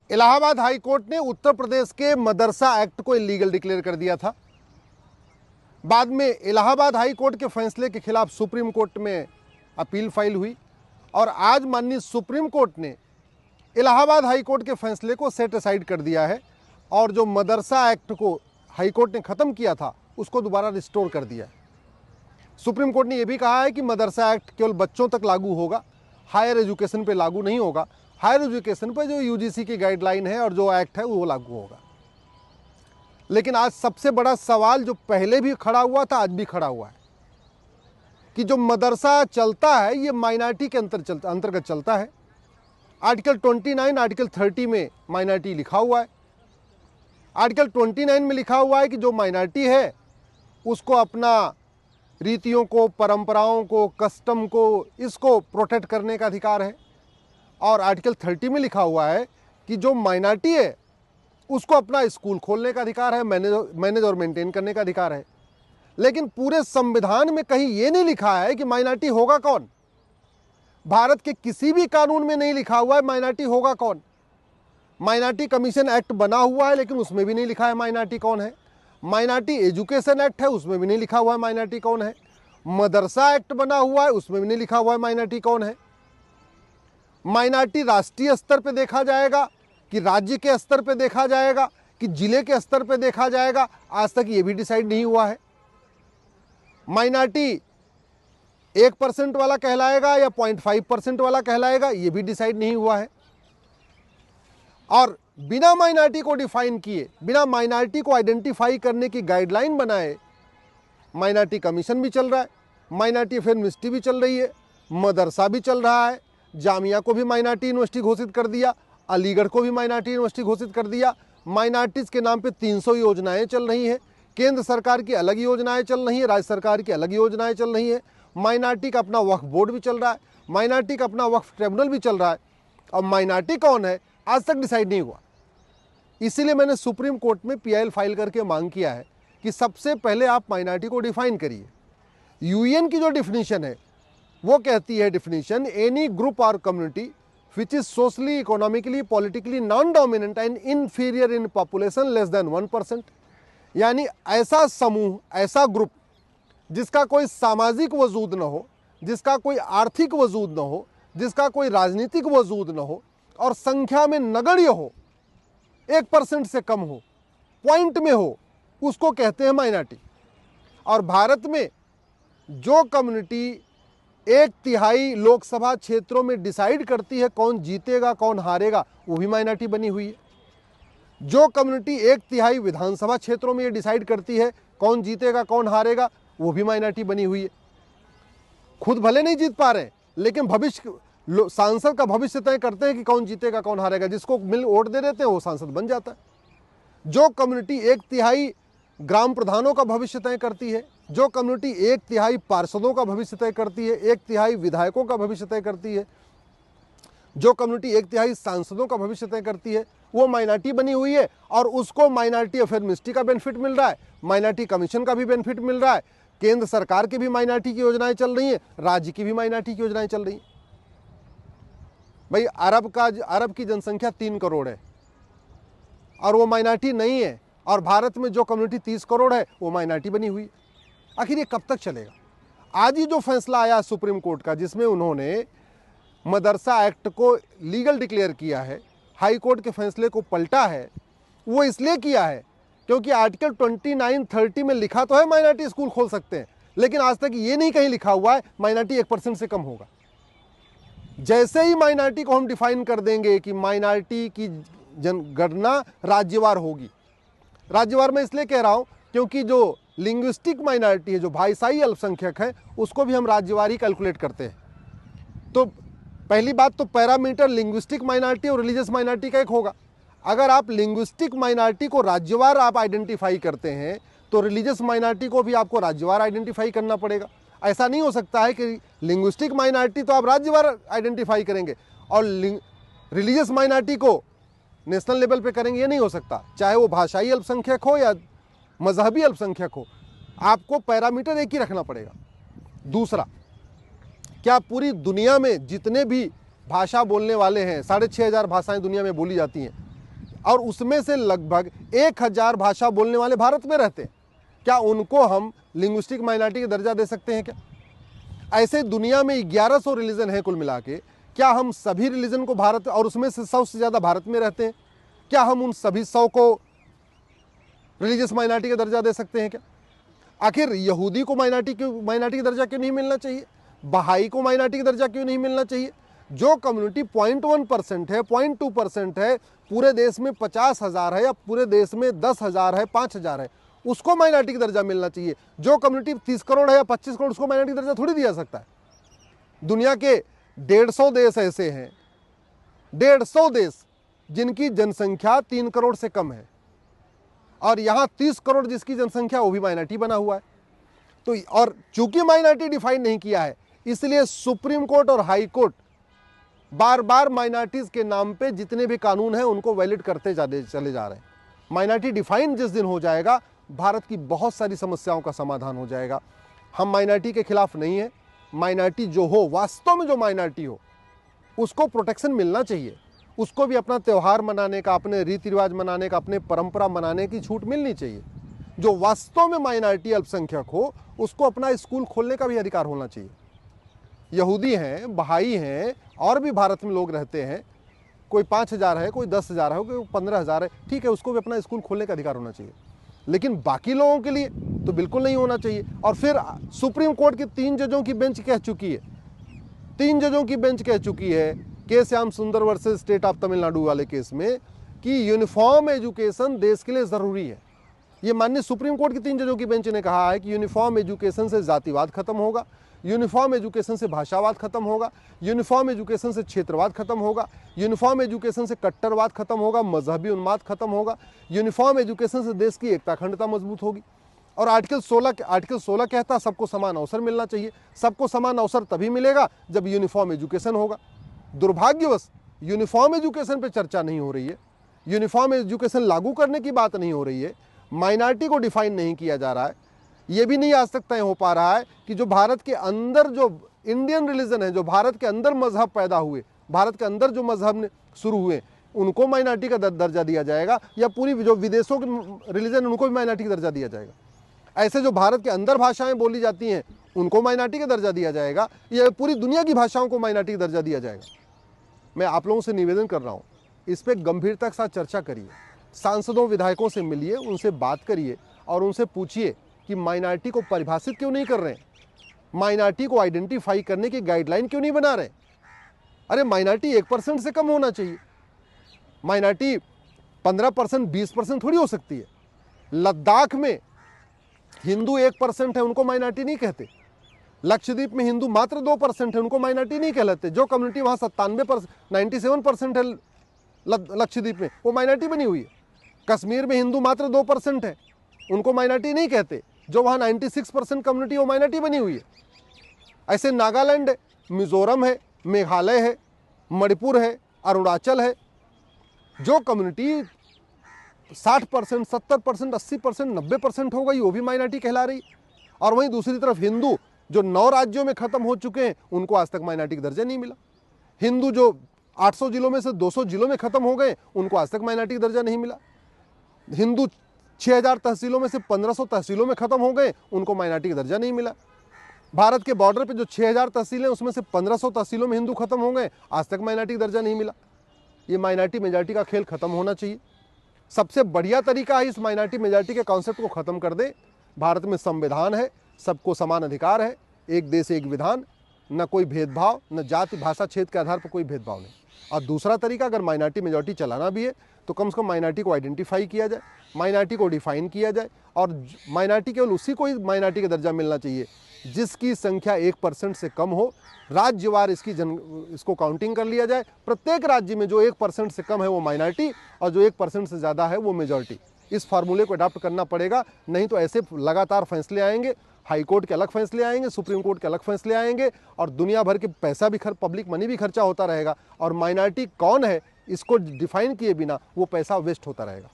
Allahabad high court ने उत्तर प्रदेश के मदरसा act को इलीगल डिक्लेयर कर दिया था। बाद में इलाहाबाद हाई कोर्ट के फैसले के खिलाफ सुप्रीम कोर्ट में अपील फाइल हुई और आज माननीय सुप्रीम कोर्ट ने इलाहाबाद हाई कोर्ट के फैसले को सेट असाइड कर दिया है और जो मदरसा एक्ट को हाई कोर्ट ने ख़त्म किया था उसको दोबारा रिस्टोर कर दिया है। सुप्रीम कोर्ट ने यह भी कहा है कि मदरसा एक्ट केवल बच्चों तक लागू होगा, हायर एजुकेशन पे लागू नहीं होगा। हायर एजुकेशन पे जो यूजीसी की गाइडलाइन है और जो एक्ट है वो लागू होगा। लेकिन आज सबसे बड़ा सवाल जो पहले भी खड़ा हुआ था आज भी खड़ा हुआ है कि जो मदरसा चलता है ये माइनॉरिटी के अंतर्गत चलता है। आर्टिकल 29 आर्टिकल 30 में माइनॉरिटी लिखा हुआ है। आर्टिकल 29 में लिखा हुआ है कि जो माइनॉरिटी है उसको अपना रीतियों को, परंपराओं को, कस्टम को, इसको प्रोटेक्ट करने का अधिकार है। और आर्टिकल 30 में लिखा हुआ है कि जो माइनॉरिटी है उसको अपना स्कूल खोलने का अधिकार है, मैनेज और मेंटेन करने का अधिकार है। लेकिन पूरे संविधान में कहीं ये नहीं लिखा है कि माइनॉरिटी होगा कौन। भारत के किसी भी कानून में नहीं लिखा हुआ है माइनॉरिटी होगा कौन। माइनॉरिटी कमीशन एक्ट बना हुआ है लेकिन उसमें भी नहीं लिखा है माइनॉरिटी कौन है। माइनॉरिटी एजुकेशन एक्ट है उसमें भी नहीं लिखा हुआ है माइनॉरिटी कौन है। मदरसा एक्ट बना हुआ है उसमें भी नहीं लिखा हुआ है माइनॉरिटी कौन है। माइनॉरिटी राष्ट्रीय स्तर पे देखा जाएगा कि राज्य के स्तर पे देखा जाएगा कि जिले के स्तर पे देखा जाएगा, आज तक ये भी डिसाइड नहीं हुआ है। माइनॉरिटी 1% वाला कहलाएगा या 0.5% वाला कहलाएगा, ये भी डिसाइड नहीं हुआ है। और बिना माइनॉरिटी को डिफाइन किए, बिना माइनॉरिटी को आइडेंटिफाई करने की गाइडलाइन बनाए माइनॉरिटी कमीशन भी चल रहा है, माइनॉरिटी अफेयर मिनिस्ट्री भी चल रही है, मदरसा भी चल रहा है, जामिया को भी माइनॉरिटी यूनिवर्सिटी घोषित कर दिया, अलीगढ़ को भी माइनॉरिटी यूनिवर्सिटी घोषित कर दिया। माइनॉरिटीज़ के नाम पे 300 योजनाएं चल रही हैं। केंद्र सरकार की अलग योजनाएं चल रही हैं, राज्य सरकार की अलग योजनाएं चल रही हैं। माइनॉरिटी का अपना वक्फ बोर्ड भी चल रहा है, माइनॉरिटी का अपना वक्फ ट्रिब्यूनल भी चल रहा है। अब माइनॉरिटी कौन है आज तक डिसाइड नहीं हुआ। इसीलिए मैंने सुप्रीम कोर्ट में PIL फाइल करके मांग किया है कि सबसे पहले आप माइनॉरिटी को डिफाइन करिए। यूएन की जो डिफिनीशन है वो कहती है, डिफिनीशन, एनी ग्रुप और community which is socially, economically, politically non-dominant and inferior in population less than 1%। यानी ऐसा समूह, ऐसा ग्रुप जिसका कोई सामाजिक वजूद न हो, जिसका कोई आर्थिक वजूद न हो, जिसका कोई राजनीतिक वजूद न हो और संख्या में नगण्य हो, 1% से कम हो, पॉइंट में हो, उसको कहते हैं माइनॉरिटी। और भारत में जो कम्युनिटी 1/3 लोकसभा क्षेत्रों में डिसाइड करती है कौन जीतेगा कौन हारेगा, वो भी माइनॉरिटी बनी हुई है। जो कम्युनिटी 1/3 विधानसभा क्षेत्रों में ये डिसाइड करती है कौन जीतेगा कौन हारेगा, वो भी माइनॉरिटी बनी हुई है। खुद भले नहीं जीत पा रहे लेकिन भविष्य सांसद का भविष्य तय करते हैं कि कौन जीतेगा कौन हारेगा, जिसको मिल वोट दे देते हैं वो सांसद बन जाता है। जो कम्युनिटी 1/3 ग्राम प्रधानों का भविष्य तय करती है, जो कम्युनिटी 1/3 पार्षदों का भविष्य तय करती है, 1/3 विधायकों का भविष्य तय करती है, जो कम्युनिटी 1/3 सांसदों का भविष्य तय करती है, वो माइनॉरिटी बनी हुई है। और उसको माइनॉरिटी अफेयर मिनिस्ट्री का बेनिफिट मिल रहा है, माइनॉरिटी कमीशन का भी बेनिफिट मिल रहा है, केंद्र सरकार की भी माइनॉरिटी की योजनाएं चल रही हैं, राज्य की भी माइनॉरिटी की योजनाएं चल रही हैं। भाई अरब की जनसंख्या 3 करोड़ है और वो माइनॉरिटी नहीं है, और भारत में जो कम्युनिटी 30 करोड़ है वो माइनॉरिटी बनी हुई है। आखिर ये कब तक चलेगा। आज ही जो फैसला आया सुप्रीम कोर्ट का, जिसमें उन्होंने मदरसा एक्ट को लीगल डिक्लेयर किया है, हाई कोर्ट के फैसले को पलटा है, वो इसलिए किया है क्योंकि आर्टिकल 29, 30 में लिखा तो है माइनॉरिटी स्कूल खोल सकते हैं, लेकिन आज तक ये नहीं कहीं लिखा हुआ है माइनॉरिटी 1% से कम होगा। जैसे ही माइनॉरिटी को हम डिफाइन कर देंगे कि माइनॉरिटी की जनगणना राज्यवार होगी। राज्यवार में इसलिए कह रहा हूँ क्योंकि जो लिंग्विस्टिक माइनॉरिटी है, जो भाषाई अल्पसंख्यक है, उसको भी हम राज्यवार ही कैलकुलेट करते हैं। तो पहली बात तो पैरामीटर लिंग्विस्टिक माइनॉरिटी और रिलीजियस माइनॉरिटी का एक होगा। अगर आप लिंग्विस्टिक माइनॉरिटी को राज्यवार आप आइडेंटिफाई करते हैं तो रिलीजियस माइनॉरिटी को भी आपको राज्यवार आइडेंटिफाई करना पड़ेगा। ऐसा नहीं हो सकता है कि लिंग्विस्टिक माइनॉरिटी तो आप राज्यवार आइडेंटिफाई करेंगे और रिलीजियस माइनॉरिटी को नेशनल लेवल पे करेंगे, ये नहीं हो सकता। चाहे वो भाषाई अल्पसंख्यक हो या मजहबी अल्पसंख्यक हो, आपको पैरामीटर एक ही रखना पड़ेगा। दूसरा, क्या पूरी दुनिया में जितने भी भाषा बोलने वाले हैं, 6500 भाषाएं दुनिया में बोली जाती हैं, और उसमें से लगभग 1000 भाषा बोलने वाले भारत में रहते हैं। क्या उनको हम लिंग्विस्टिक माइनॉरिटी का दर्जा दे सकते हैं क्या? ऐसे दुनिया में 1100 रिलीजन है कुल मिला के, क्या हम सभी रिलीजन को भारत, और उसमें से 100 से ज़्यादा भारत में रहते हैं, क्या हम उन सभी 100 को रिलीजियस माइनॉरिटी का दर्जा दे सकते हैं क्या? आखिर यहूदी को माइनॉरिटी का दर्जा क्यों नहीं मिलना चाहिए? बहाई को माइनॉरिटी का दर्जा क्यों नहीं मिलना चाहिए? जो कम्युनिटी 0.1% है, 0.2% है, पूरे देश में 50,000 है या पूरे देश में 10,000 है, 5,000 है, उसको माइनॉरिटी का दर्जा मिलना चाहिए। जो कम्युनिटी 30 करोड़ है या 25 करोड़, उसको माइनॉरिटी का दर्जा थोड़ी दिया सकता है। दुनिया के 150 देश ऐसे हैं, 150 देश जिनकी जनसंख्या 3 करोड़ से कम है, और यहाँ 30 करोड़ जिसकी जनसंख्या, वो भी माइनॉरिटी बना हुआ है। तो और चूंकि माइनॉरिटी डिफाइन नहीं किया है, इसलिए सुप्रीम कोर्ट और हाई कोर्ट बार बार माइनॉरिटीज के नाम पे जितने भी कानून हैं उनको वैलिड करते चले जा रहे हैं। माइनॉरिटी डिफाइन जिस दिन हो जाएगा, भारत की बहुत सारी समस्याओं का समाधान हो जाएगा। हम माइनॉरिटी के खिलाफ नहीं है। माइनॉरिटी जो हो, वास्तव में जो माइनॉरिटी हो, उसको प्रोटेक्शन मिलना चाहिए। उसको भी अपना त्यौहार मनाने का, अपने रीति रिवाज मनाने का, अपने परंपरा मनाने की छूट मिलनी चाहिए। जो वास्तव में माइनॉरिटी अल्पसंख्यक हो, उसको अपना स्कूल खोलने का भी अधिकार होना चाहिए। यहूदी हैं, बहाई हैं, और भी भारत में लोग रहते हैं, कोई 5,000 है, कोई 10,000 है, कोई 15,000 है, ठीक है, उसको भी अपना स्कूल खोलने का अधिकार होना चाहिए। लेकिन बाकी लोगों के लिए तो बिल्कुल नहीं होना चाहिए। और फिर सुप्रीम कोर्ट की 3 जजों की बेंच कह चुकी है, 3 जजों की बेंच कह चुकी है, के श्याम सुंदर वर्सेस स्टेट ऑफ तमिलनाडु वाले केस में, कि यूनिफॉर्म एजुकेशन देश के लिए ज़रूरी है। ये माननीय सुप्रीम कोर्ट की 3 जजों की बेंच ने कहा है कि यूनिफॉर्म एजुकेशन से जातिवाद खत्म होगा, यूनिफॉर्म एजुकेशन से भाषावाद खत्म होगा, यूनिफॉर्म एजुकेशन से क्षेत्रवाद खत्म होगा, यूनिफॉर्म एजुकेशन से कट्टरवाद खत्म होगा, मजहबी उन्माद खत्म होगा, यूनिफॉर्म एजुकेशन से देश की एकता अखंडता मजबूत होगी। और आर्टिकल 16 कहता है सबको समान अवसर मिलना चाहिए। सबको समान अवसर तभी मिलेगा जब यूनिफॉर्म एजुकेशन होगा। दुर्भाग्यवश यूनिफॉर्म एजुकेशन पे चर्चा नहीं हो रही है, यूनिफॉर्म एजुकेशन लागू करने की बात नहीं हो रही है, माइनॉरिटी को डिफाइन नहीं किया जा रहा है। ये भी नहीं आज तक तय हो पा रहा है कि जो भारत के अंदर जो इंडियन रिलीजन है, जो भारत के अंदर मजहब पैदा हुए, भारत के अंदर जो मजहब शुरू हुए, उनको माइनॉरिटी का दर्जा दिया जाएगा, या पूरी जो विदेशों के रिलीजन उनको भी माइनॉरिटी का दर्जा दिया जाएगा। ऐसे जो भारत के अंदर भाषाएं बोली जाती हैं उनको माइनॉरिटी का दर्जा दिया जाएगा, या पूरी दुनिया की भाषाओं को माइनॉरिटी का दर्जा दिया जाएगा। मैं आप लोगों से निवेदन कर रहा हूँ, इस पर गंभीरता के साथ चर्चा करिए, सांसदों विधायकों से मिलिए, उनसे बात करिए और उनसे पूछिए कि माइनॉरिटी को परिभाषित क्यों नहीं कर रहे हैं, माइनॉरिटी को आइडेंटिफाई करने की गाइडलाइन क्यों नहीं बना रहे। अरे माइनॉरिटी 1% से कम होना चाहिए, माइनॉरिटी 15%, 20% थोड़ी हो सकती है। लद्दाख में हिंदू 1% है, उनको माइनॉरिटी नहीं कहते। लक्षद्वीप में हिंदू मात्र 2% है, उनको माइनॉरिटी नहीं कहलाते। जो कम्युनिटी वहाँ 97% है लक्षद्वीप में, वो माइनॉरिटी बनी हुई है। कश्मीर में हिंदू मात्र 2% है, उनको माइनॉरिटी नहीं कहते। जो वहाँ 96% कम्युनिटी, वो माइनॉरिटी बनी हुई है। ऐसे नागालैंड है, मिजोरम है, मेघालय है, मणिपुर है, अरुणाचल है। जो कम्युनिटी 60%, 70%, 80%, 90% हो गई, वो भी माइनॉरिटी कहला रही। और वहीं दूसरी तरफ हिंदू जो 9 राज्यों में खत्म हो चुके हैं, उनको आज तक माइनॉरिटी का दर्जा नहीं मिला। हिंदू जो 800 जिलों में से 200 जिलों में खत्म हो गए, उनको आज तक माइनॉरिटी का दर्जा नहीं मिला। हिंदू 6000 तहसीलों में से 1500 तहसीलों में खत्म हो गए, उनको माइनॉरिटी का दर्जा नहीं मिला। भारत के बॉर्डर पे जो 6000 तहसीलें, उसमें से 1500 तहसीलों में हिंदू खत्म हो गए, आज तक माइनॉरिटी का दर्जा नहीं मिला। ये माइनॉरिटी मेजॉरिटी का खेल खत्म होना चाहिए। सबसे बढ़िया तरीका है इस माइनॉरिटी मेजॉरिटी के कॉन्सेप्ट को खत्म कर दे। भारत में संविधान है, सबको समान अधिकार है, एक देश एक विधान, न कोई भेदभाव, न जाति भाषा क्षेत्र के आधार पर कोई भेदभाव नहीं। और दूसरा तरीका, अगर माइनॉरिटी मेजॉरिटी चलाना भी है तो कम से कम माइनॉरिटी को आइडेंटिफाई किया जाए, माइनॉरिटी को डिफाइन किया जाए, और माइनॉरिटी केवल उसी को ही माइनॉरिटी का दर्जा मिलना चाहिए जिसकी संख्या 1% से कम हो। राज्यवार इसको काउंटिंग कर लिया जाए। प्रत्येक राज्य में जो 1% से कम है वो माइनॉरिटी, और जो 1% से ज़्यादा है वो मेजॉरिटी। इस फार्मूले को अडॉप्ट करना पड़ेगा, नहीं तो ऐसे लगातार फैसले आएंगे। हाई कोर्ट के अलग फैसले आएंगे, सुप्रीम कोर्ट के अलग फैसले आएंगे, और दुनिया भर के पैसा भी पब्लिक मनी भी खर्चा होता रहेगा, और माइनॉरिटी कौन है इसको डिफाइन किए बिना वो पैसा वेस्ट होता रहेगा।